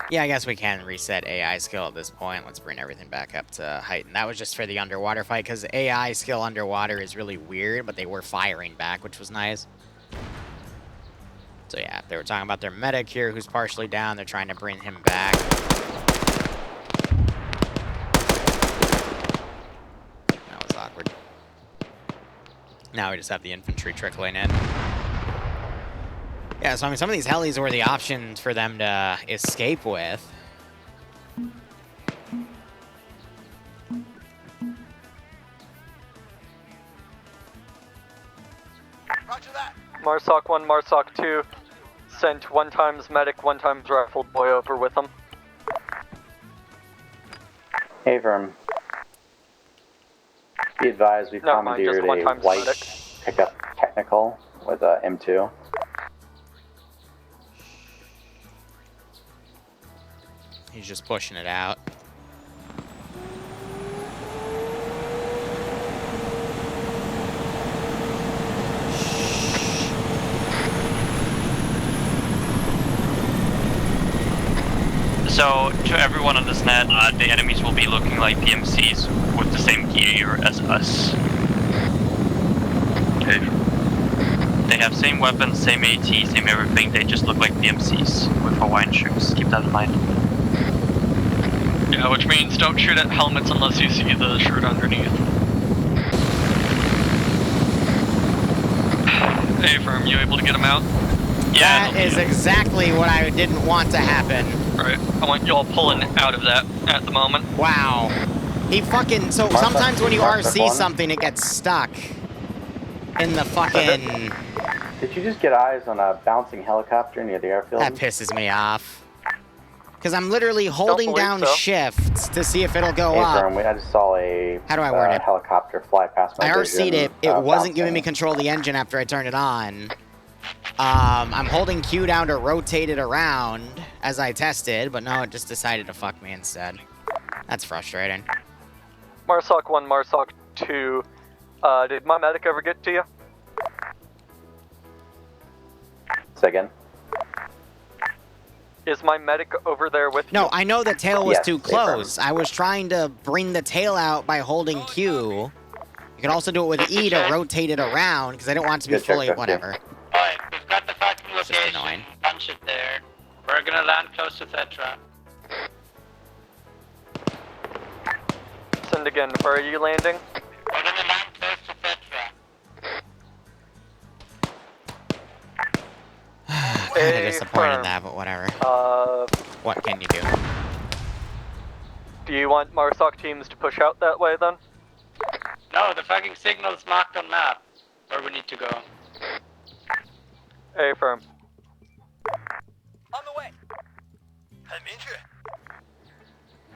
Yeah, I guess we can reset AI skill at this point. Let's bring everything back up to height. And that was just for the underwater fight, because AI skill underwater is really weird, but they were firing back, which was nice. So yeah, they were talking about their medic here, who's partially down. They're trying to bring him back. That was awkward. Now we just have the infantry trickling in. Yeah, so I mean, some of these helis were the options for them to escape with. MARSOC 1, MARSOC 2, sent 1 times medic, 1 times rifled boy over with them. Avram, be advised, we've Never mind, just commandeered 1 a times white medic. pickup technical with a M2. He's just pushing it out. So, to everyone on this net, the enemies will be looking like PMCs with the same gear as us. Okay. They have same weapons, same AT, same everything, they just look like PMCs with Hawaiian shirts. Keep that in mind. Yeah, which means don't shoot at helmets unless you see the shirt underneath. Hey, Firm, you able to get him out? Yeah. That is exactly what I didn't want to happen. Right. I want you all pulling out of that at the moment. Wow. He fucking... So sometimes when you RC something, it gets stuck in the fucking... Did you just get eyes on a bouncing helicopter near the airfield? That pisses me off. Because I'm literally holding down shift to see if it'll go up. Avram, I just saw a How do I word it? helicopter fly past my I RC'd vision, it. It wasn't giving bouncing. me control of the engine after I turned it on. I'm holding Q down to rotate it around as I tested, but no, it just decided to fuck me instead. That's frustrating. MARSOC 1, MARSOC 2, did my medic ever get to you? Say again? Is my medic over there with you? No, I know the tail was Yes, too close. I was trying to bring the tail out by holding Q. You can also do it with E to rotate it around, because I don't want it to be Good check, fully... check, whatever. Alright, we've got the fucking It's just location. annoying. Punch it there. We're gonna land close to Thetra. Send again, where are you landing? We're gonna land close to Thetra. Kind of disappointed in that, but whatever. What can you do? Do you want MARSOC teams to push out that way then? No, the fucking signal's marked on map. Where we need to go. A firm. On the way. 很明确。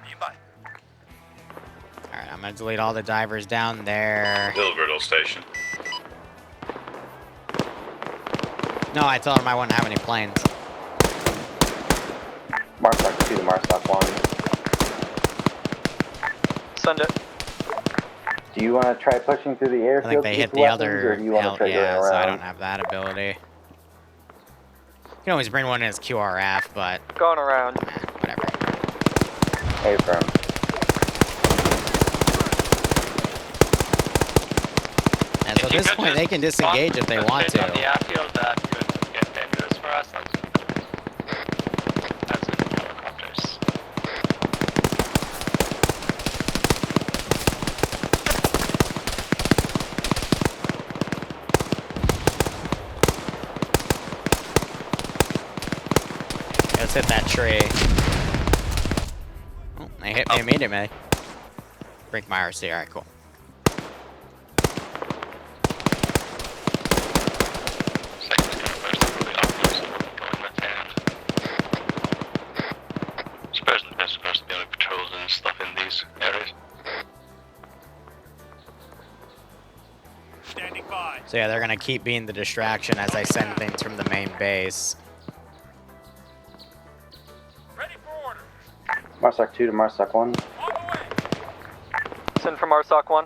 明白。 Alright, I'm gonna delete all the divers down there. Hilbertal Station. No, I told him I wouldn't have any planes. MARSOC 2 to MARSOC 1. Send it. Do you want to try pushing through the I airfield? think they hit with the weapons, other... or do you want to try going yeah, around? so I don't have that ability. You can always bring one in as QRF, but... Going around. Whatever. Hey, firm. And so at this point, they can disengage if they want to. On the airfield, that could get dangerous for us. That's in helicopters. Let's hit that tree. Oh, they hit me immediately. Break my RC, alright, cool. Supposedly they're supposed to be on patrols and stuff in these areas. Standing by. So yeah, they're gonna keep being the distraction as I send things from the main base. Ready for order. MARSOC 2 to MARSOC 1. On the way. Send from MARSOC 1.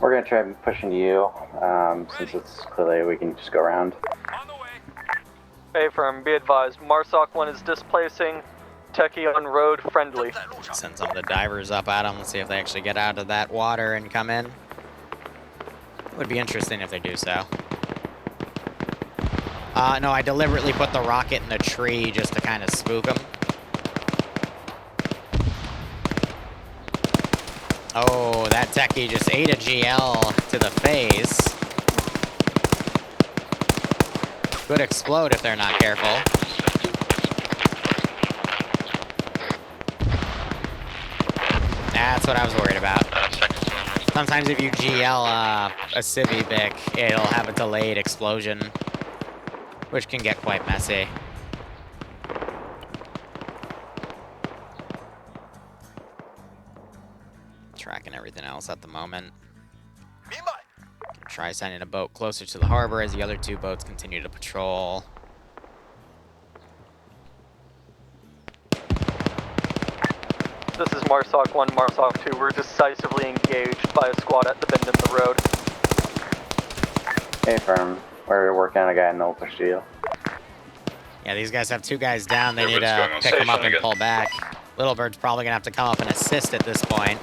We're going to try pushing you, since it's clearly we can just go around. On the way. A firm, be advised. MARSOC 1 is displacing. Techie on road friendly. Send some of the divers up at them. Let's see if they actually get out of that water and come in. It would be interesting if they do so. No, I deliberately put the rocket in the tree just to kind of spook them. Oh, that techie just ate a GL to the face. Could explode if they're not careful. That's what I was worried about. Sometimes if you GL a Civi Vic, it'll have a delayed explosion, which can get quite messy. Tracking everything else at the moment. Try sending a boat closer to the harbor as the other two boats continue to patrol. This is MARSOC 1, MARSOC 2. We're decisively engaged by a squad at the bend in the road. Hey, firm. We're working on a guy in no push deal. Yeah, these guys have two guys down. They need Everybody's to going on pick them up station and again. pull back. Little Bird's probably going to have to come up and assist at this point.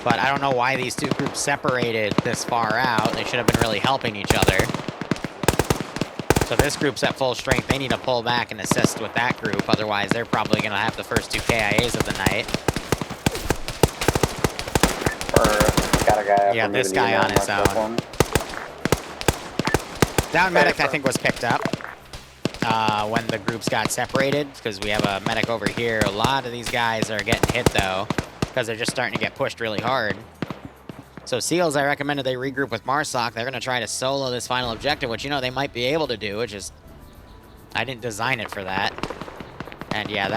But I don't know why these two groups separated this far out. They should have been really helping each other. So this group's at full strength. They need to pull back and assist with that group. Otherwise, they're probably going to have the first two KIAs of the night. Got a guy. Yeah, this guy on his own. Down medic, I think, was picked up when the groups got separated, because we have a medic over here. A lot of these guys are getting hit, though, because they're just starting to get pushed really hard. So SEALs, I recommended they regroup with MARSOC. They're going to try to solo this final objective, which, you know, they might be able to do. It's just, I didn't design it for that. And yeah,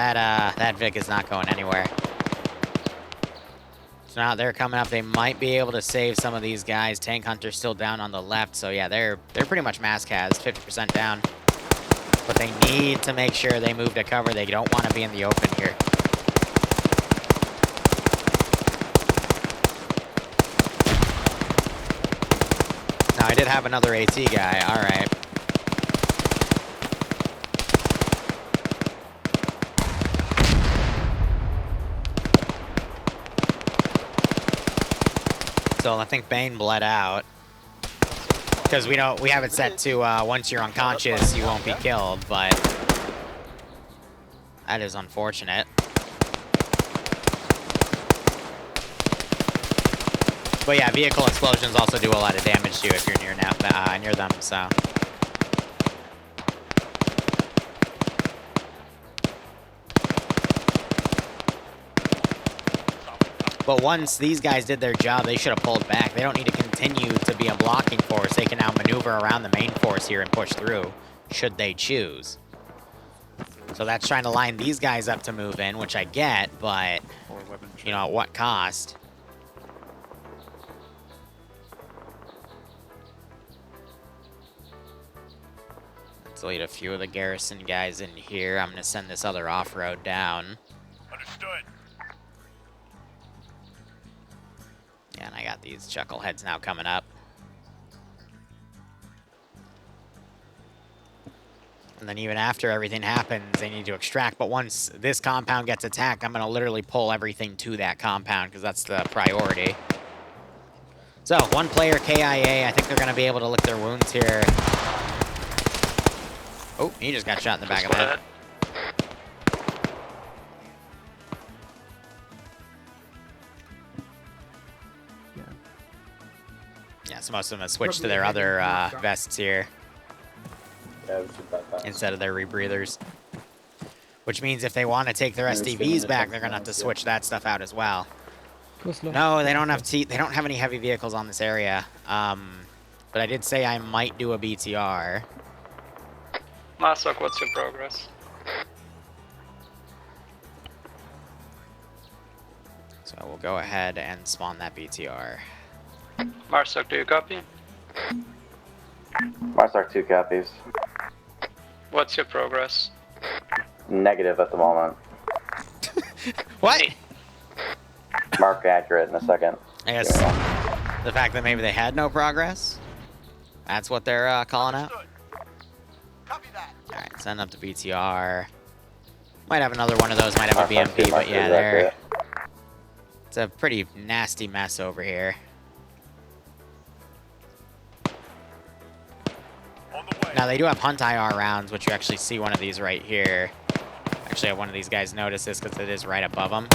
that Vic is not going anywhere. So now they're coming up. They might be able to save some of these guys. Tank Hunter's still down on the left. So yeah, they're pretty much mass-cast, 50% down. But they need to make sure they move to cover. They don't want to be in the open here. Now, I did have another AT guy. All right. So I think Bane bled out. Because we have it set to once you're unconscious, you won't be killed, but that is unfortunate. But yeah, vehicle explosions also do a lot of damage to you if you're near them, so. But once these guys did their job, they should have pulled back. They don't need to continue to be a blocking force. They can now maneuver around the main force here and push through, should they choose. So that's trying to line these guys up to move in, which I get, but, you know, at what cost? Let's lead a few of the garrison guys in here. I'm going to send this other off-road down. Understood. Yeah, and I got these chuckleheads now coming up. And then even after everything happens, they need to extract. But once this compound gets attacked, I'm going to literally pull everything to that compound, because that's the priority. So, one player KIA. I think they're going to be able to lick their wounds here. Oh, he just got shot in the back of the head. Yeah, so most of them have switched to their other vests here. Yeah, we should bet that. Instead of their rebreathers. Which means if they want to take their SDVs back, they're going to have to switch that stuff out as well. No, they don't have they don't have any heavy vehicles on this area. But I did say I might do a BTR. MARSOC, what's your progress? So we'll go ahead and spawn that BTR. MARSOC, do you copy? MARSOC 2 copies. What's your progress? Negative at the moment. What? Mark accurate in a second. I guess the fact that maybe they had no progress? That's what they're calling out? Alright, send up to BTR. Might have another one of those, might have a BMP, but yeah, they're... It's a pretty nasty mess over here. Now, they do have Hunt IR rounds, which you actually see one of these right here. Actually, I have one of these guys notice this because it is right above them.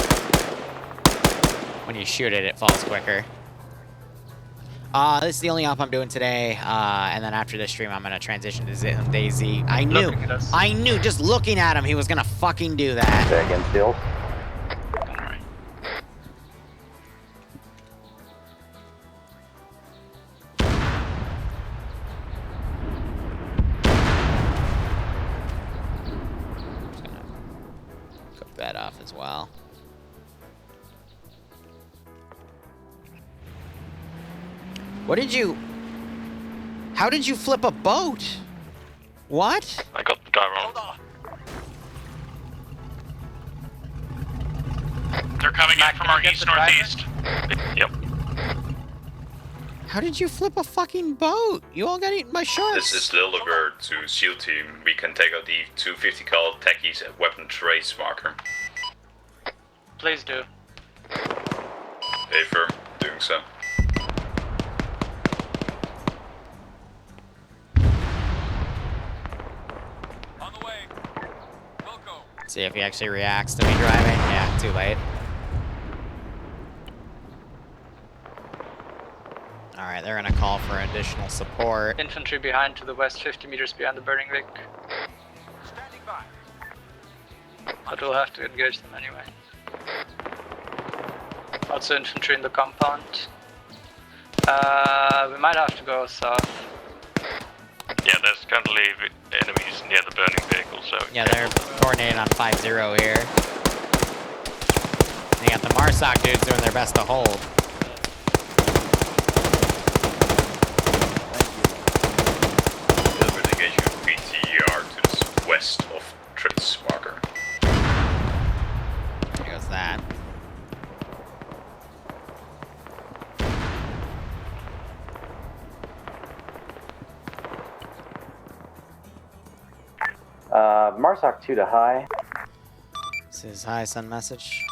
When you shoot it, it falls quicker. This is the only op I'm doing today, and then after this stream, I'm gonna transition to DayZ. I knew, just looking at him, he was gonna fucking do that. Second still. Cook that off as well. What did you... How did you flip a boat? What? I got the guy wrong. They're coming in from our east-northeast. Yep. How did you flip a fucking boat? You all got eaten by sharks. This is Lillibird to SEAL Team. We can take out the 250 cal techies at weapon trace marker. Please do. Affirm, doing so. See if he actually reacts to me driving. Yeah, too late. Alright, they're gonna call for additional support. Infantry behind to the west, 50 meters behind the burning rig. But we'll have to engage them anyway. Also infantry in the compound. We might have to go south. Yeah, there's currently enemies near the burning vehicle, so... Yeah, they're coordinating on 5-0 here. They got the MARCON dudes doing their best to hold. Lillibird engaging with PTR to the west of trace marker. There goes that. Marsoc 2 to high. This is high sun message.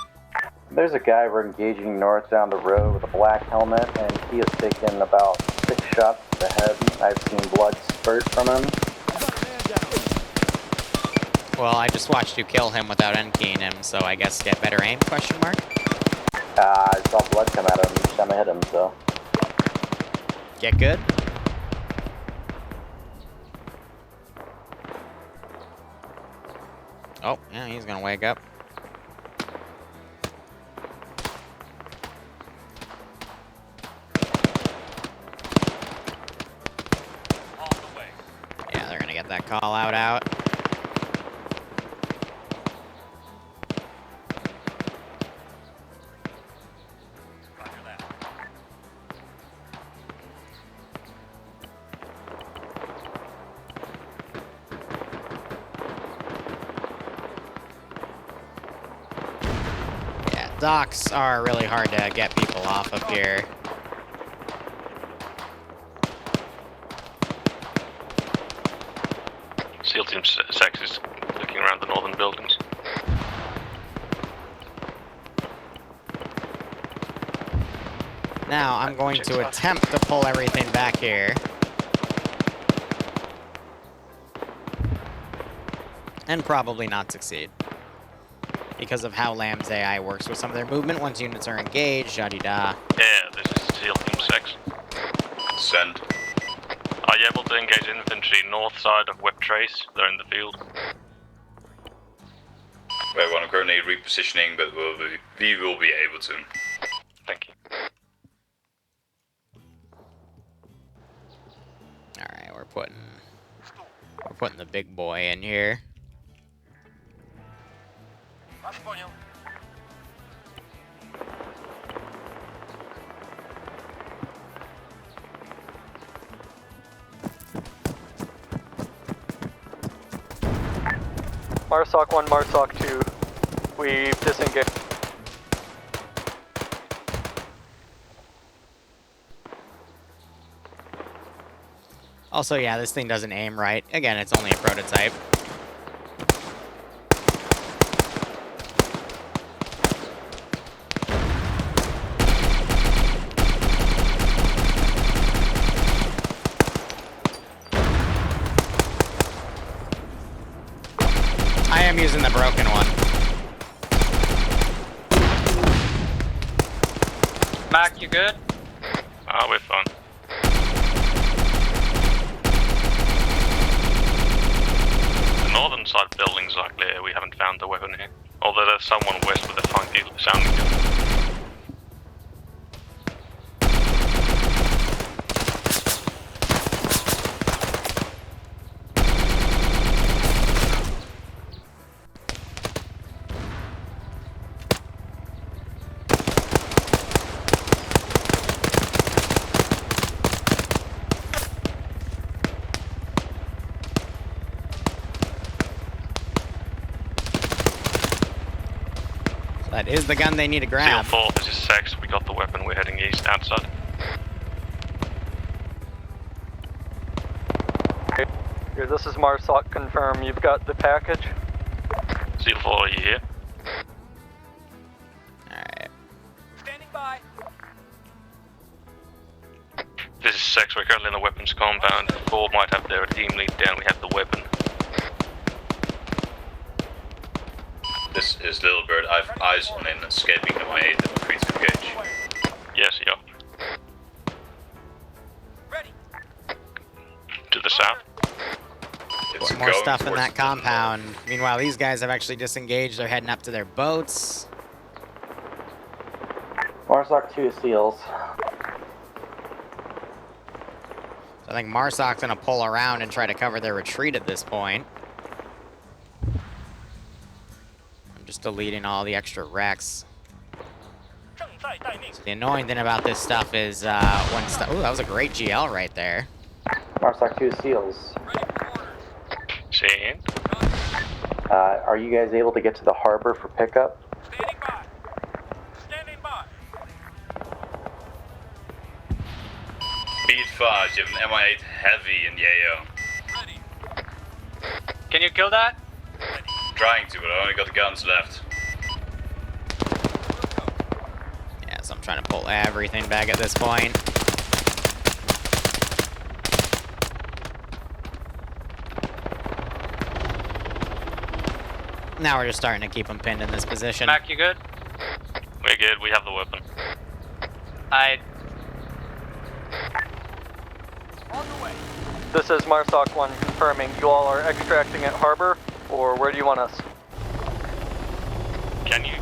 There's a guy we're engaging north down the road with a black helmet, and he has taken about 6 shots to the head. I've seen blood spurt from him. Well, I just watched you kill him without end-keying him, so I guess get better aim, question mark? I saw blood come out of him each time I hit him, so... Get good? Oh, yeah, he's gonna wake up. Yeah, they're gonna get that call out. Docks are really hard to get people off of here. SEAL Team 6 is looking around the northern buildings. Now, I'm going to attempt to pull everything back here. And probably not succeed. Because of how Lamb's AI works with some of their movement. Once units are engaged, yada-da. Yeah, this is SEAL Team 6. Send. Are you able to engage infantry north side of Web Trace? They're in the field. We want to currently repositioning, but we will be able to. Thank you. Alright, we're putting the big boy in here. MARCON 1, MARCON 2. We've disengaged. Also, yeah, this thing doesn't aim right. Again, it's only a prototype. I am using the broken one. Mac, you good? We're fine. The northern side buildings are clear, we haven't found the weapon here. Although there's someone west with a funky sounding gun. That is the gun they need to grab. Seal 4, this is Sex, we got the weapon, we're heading east outside. Here, this is MARCON, confirm you've got the package. Seal 4, are you here? Alright. Standing by. This is Sex, we're currently in the weapons compound. 4 might have their team lead down, we have the weapon. This is Little Bird. I have eyes on an escaping MI8 and free to engage. Yes, yeah. Ready. To the south. It's More going stuff in towards that the compound. Meanwhile, these guys have actually disengaged. They're heading up to their boats. MARSOC 2 seals. So I think MARSOC's gonna pull around and try to cover their retreat at this point. I'm just deleting all the extra wrecks. So the annoying thing about this stuff is when stuff. Ooh, that was a great GL right there. MARSOC 2 seals. Seeing. Are you guys able to get to the harbor for pickup? Standing by. Standing by. Be advised, you have an MI8 heavy in the AO. Ready. Can you kill that? Trying to, but I only got the guns left. Yeah, so I'm trying to pull everything back at this point. Now we're just starting to keep them pinned in this position. Mac, you good? We're good, we have the weapon. On the way. This is MARCON 1 confirming you all are extracting at harbor, or where do you want us? Can you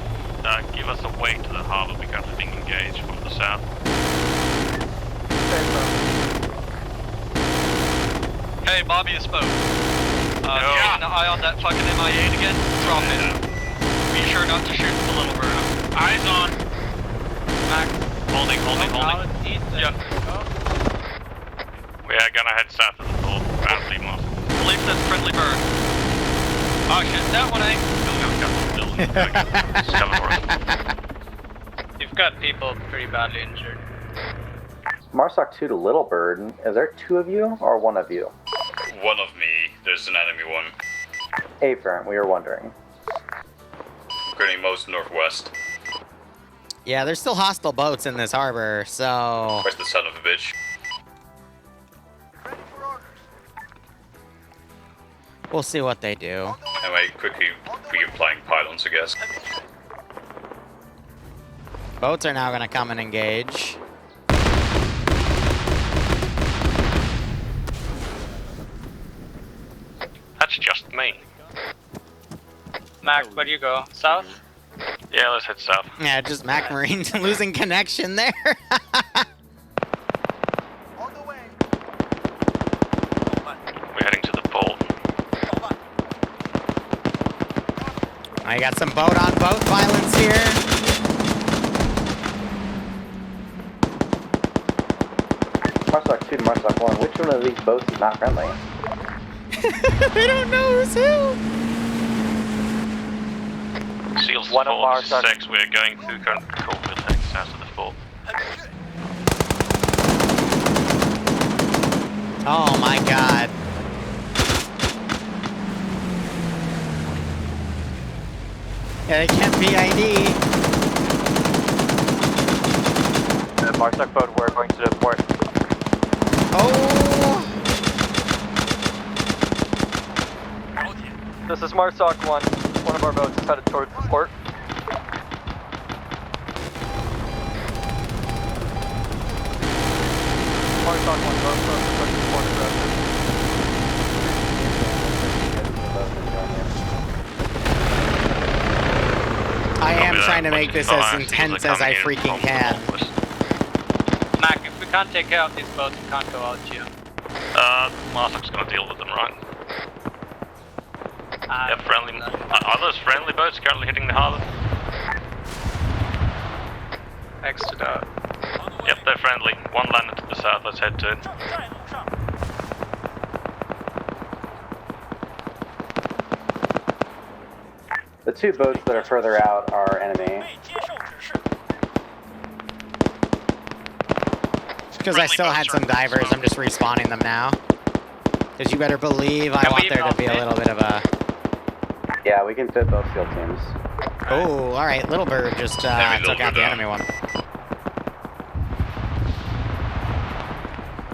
give us a way to the harbor? We're currently being engaged from the south. Hey, Bobby is spoke. Yeah. Keeping an eye on that fucking MI8 again. Drop it. Be sure not to shoot the little bird. Eyes on. Mac. Holding. Yeah. We are gonna head south of the port. Round Sea Moss. Believe that's friendly bird. Oh shit, that one ain't. You've got people pretty badly injured. MARSOC 2 to Little Bird. Is there 2 of you or 1 of you? One of me, there's an enemy one. Affirm, we were wondering. Grinning most northwest. Yeah, there's still hostile boats in this harbor, so... Where's the son of a bitch? We'll see what they do. Anyway, quickly reapplying pylons, I guess. Boats are now gonna come and engage. That's just me. Mac, where do you go? South? Yeah, let's head south. Yeah, just Mac Marine's losing connection there. On the way. We're heading to the port. I got some boat-on-boat violence here. MARSOC 2 to MARSOC 1, which one of these boats is not friendly? They don't know who's who. Seals 4, this is 6, we're going through current control field heading south of the fort. Oh my god. Yeah, they can't PID. MARCON boat, we're going to the port. Oh! This is MARCON 1. One of our boats is headed towards the port. MARCON 1 boat towards the port aggressive. I am trying to make this as intense as I freaking can. Mac, if we can't take out these boats, we can't go out here. Marsoc's gonna deal with them, right? Yeah, friendly. Are those friendly boats currently hitting the harbor? Next to that. Yep, they're friendly. One landed to the south, let's head to it. The two boats that are further out are enemy. Because I still had some divers, I'm just respawning them now. Because you better believe I want there to be a little bit of a... Yeah, we can fit both field teams. Oh, alright, Little Bird just took out the enemy one.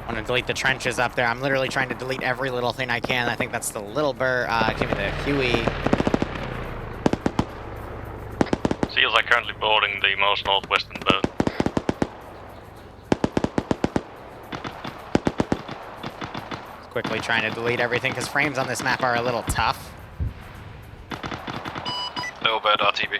I'm gonna delete the trenches up there. I'm literally trying to delete every little thing I can. I think that's the Little Bird. Give me the Huey. Seals are currently boarding the most northwestern boat. Quickly trying to delete everything because frames on this map are a little tough. Little Bird RTB.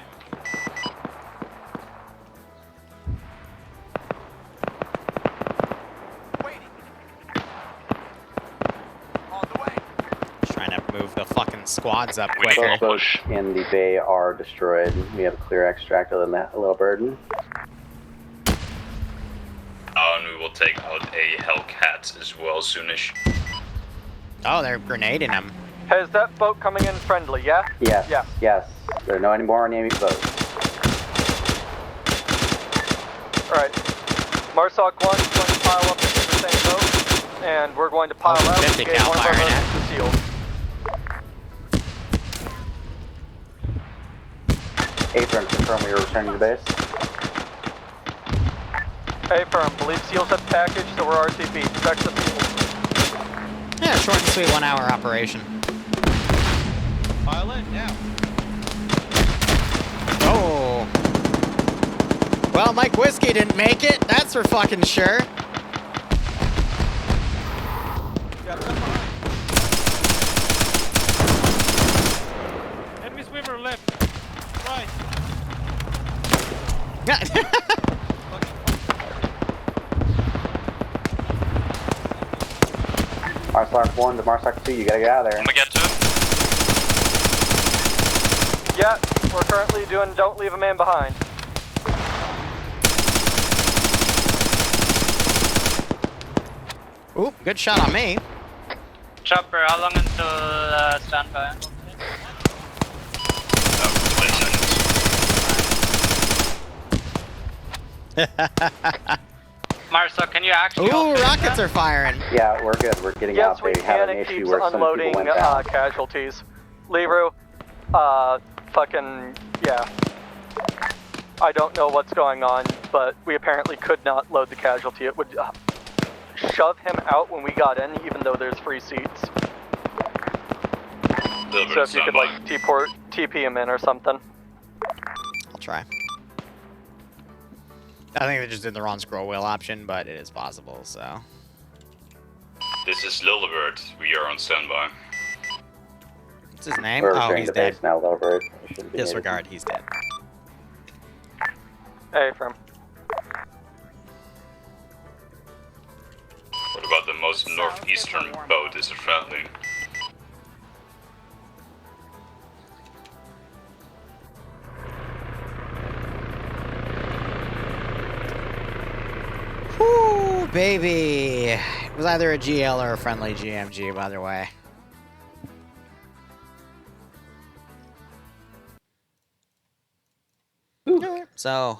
Just trying to move the fucking squads up Both quicker. boats in the bay are destroyed. We have a clear extractor than that Little Bird. And we will take out a Hellcat as well soonish. Oh, they're grenading him. Hey, is that boat coming in friendly, yeah? Yes, Yeah. yes. There are no any more enemy boats. Alright. Marsoc 1 is going to pile up into the same boat, and we're going to pile out 50 and get cal one of our firing boats to seal. Apron, confirm we are returning to base. Hey, firm. Believe seals have package, so we're RTB. Check the fuel. Yeah, short and sweet 1 hour operation. Pile in now. Oh. Well, Mike Whiskey didn't make it. That's for fucking sure. Enemy swimmer left. Right. Marsoc 1 to Marsoc 2, you gotta get out of there. I'm gonna get to it. Yeah, we're currently doing don't leave a man behind. Oop, good shot on me. Chopper, how long until standby? Marso, can you actually... Ooh, rockets are firing. Yeah, we're good. We're getting Yes, out. we They had can. an It issue keeps where some people unloading went down. casualties. Liru, fucking, yeah. I don't know what's going on, but we apparently could not load the casualty. It would shove him out when we got in, even though there's free seats. So if you could, like, TP him in or something. I'll try. I think they just did the wrong scroll wheel option, but it is possible, so. This is Lillibird. We are on standby. What's his name? We're Oh, returning he's to dead. base now, Little Bird. We shouldn't be Disregard, he's dead. Hey, firm. What about the most northeastern boat? Is it friendly? Whoo, baby. It was either a GL or a friendly GMG, by the way. So,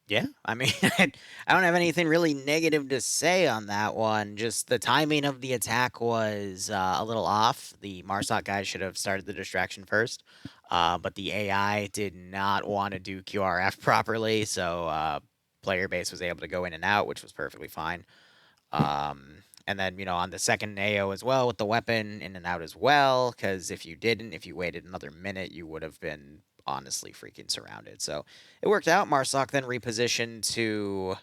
yeah, I mean, I don't have anything really negative to say on that one. Just the timing of the attack was a little off. The Marsoc guys should have started the distraction first, but the AI did not want to do QRF properly, so player base was able to go in and out, which was perfectly fine. And then, you know, on the second AO as well with the weapon, in and out as well, because if you didn't, if you waited another minute, you would have been honestly freaking surrounded. So it worked out. Marsoc then repositioned to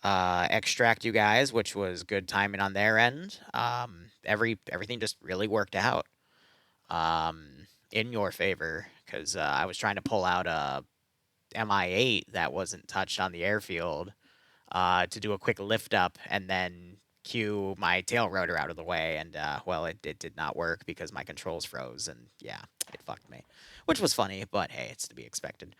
extract you guys, which was good timing on their end. Everything just really worked out in your favor, because I was trying to pull out a MI8 that wasn't touched on the airfield to do a quick lift up and then cue my tail rotor out of the way, and well, it did not work because my controls froze, and yeah, it fucked me, which was funny, but hey, it's to be expected.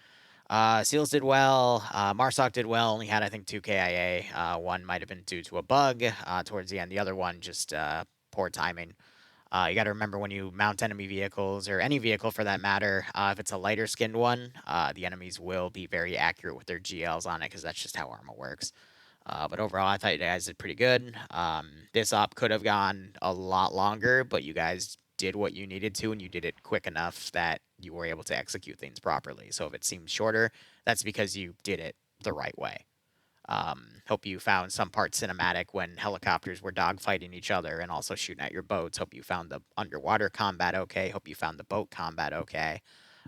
Seals did well. Marsoc did well. Only had, I think, 2 KIA. One might have been due to a bug towards the end. The other one, just poor timing. You got to remember, when you mount enemy vehicles, or any vehicle for that matter, if it's a lighter skinned one, the enemies will be very accurate with their GLs on it, because that's just how armor works. But overall, I thought you guys did pretty good. This op could have gone a lot longer, but you guys did what you needed to, and you did it quick enough that you were able to execute things properly. So if it seems shorter, that's because you did it the right way. Hope you found some part cinematic when helicopters were dogfighting each other and also shooting at your boats. Hope you found the underwater combat okay. Hope you found the boat combat okay.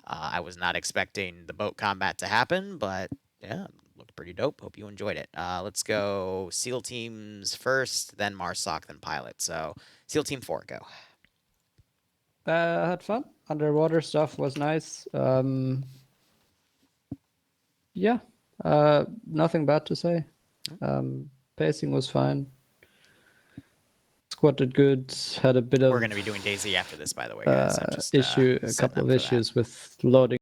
I was not expecting the boat combat to happen, but yeah, looked pretty dope. Hope you enjoyed it. Let's go SEAL teams first, then MARSOC, then pilot. So SEAL team 4, go. Had fun. Underwater stuff was nice. Yeah, nothing bad to say. Pacing was fine. Squad did good. Had a bit of. We're going to be doing DayZ after this, by the way, guys. A couple of issues with loading